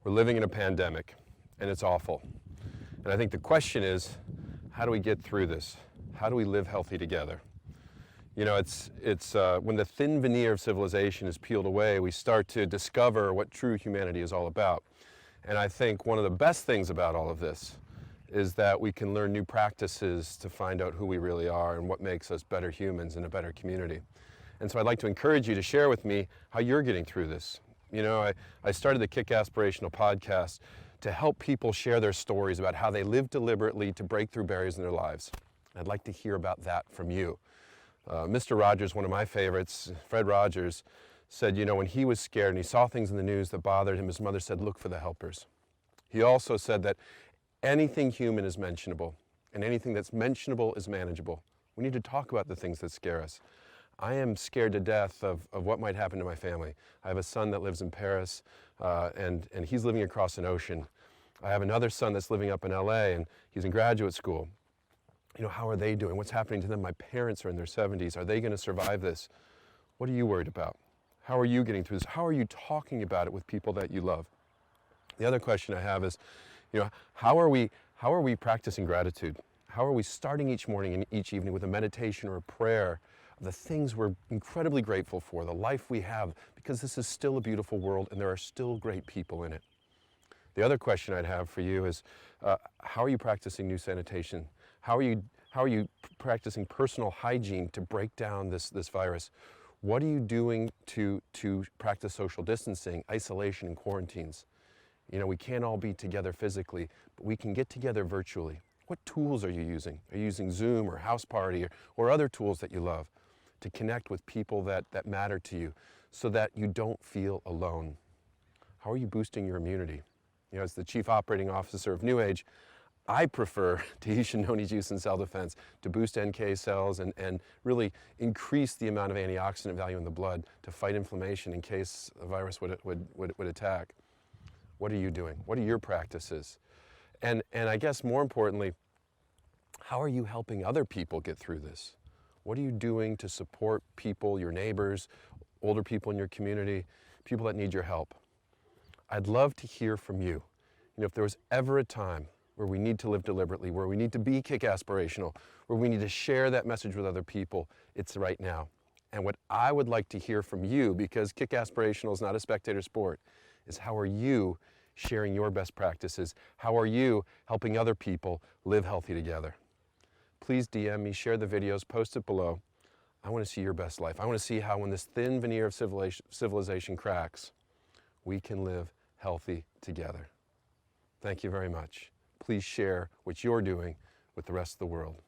We're living in a pandemic, and it's awful. And I think the question is, how do we get through this? How do we live healthy together? You know, it's when the thin veneer of civilization is peeled away, we start to discover what true humanity is all about. And I think one of the best things about all of this is that we can learn new practices to find out who we really are and what makes us better humans and a better community. And so I'd like to encourage you to share with me how you're getting through this. You know, I started the Kick Aspirational podcast to help people share their stories about how they live deliberately to break through barriers in their lives. I'd like to hear about that from you. Mr. Rogers, one of my favorites, Fred Rogers, said, you know, when he was scared and he saw things in the news that bothered him, his mother said, look for the helpers. He also said that anything human is mentionable, and anything that's mentionable is manageable. We need to talk about the things that scare us. I am scared to death of what might happen to my family. I have a son that lives in Paris, and he's living across an ocean. I have another son that's living up in LA, and he's in graduate school. You know, how are they doing? What's happening to them? My parents are in their 70s. Are they going to survive this? What are you worried about? How are you getting through this? How are you talking about it with people that you love? The other question I have is, you know, how are we practicing gratitude? How are we starting each morning and each evening with a meditation or a prayer of the things we're incredibly grateful for, the life we have, because this is still a beautiful world and there are still great people in it. The other question I'd have for you is, how are you practicing new sanitation? How are you practicing personal hygiene to break down this virus? What are you doing to practice social distancing, isolation, and quarantines? You know, we can't all be together physically, but we can get together virtually. What tools are you using? Are you using Zoom or House Party or other tools that you love to connect with people that matter to you so that you don't feel alone? How are you boosting your immunity? You know, as the Chief Operating Officer of NewAge, I prefer Tahiti Noni Juice and cell defense to boost NK cells and really increase the amount of antioxidant value in the blood to fight inflammation in case a virus would attack. What are you doing? What are your practices? And I guess more importantly, how are you helping other people get through this? What are you doing to support people, your neighbors, older people in your community, people that need your help? I'd love to hear from you. You know, if there was ever a time where we need to live deliberately, where we need to be kick aspirational, where we need to share that message with other people, it's right now. And what I would like to hear from you, because kick aspirational is not a spectator sport, is how are you sharing your best practices? How are you helping other people live healthy together? Please DM me, share the videos, post it below. I want to see your best life. I want to see how when this thin veneer of civilization cracks, we can live healthy together. Thank you very much. Please share what you're doing with the rest of the world.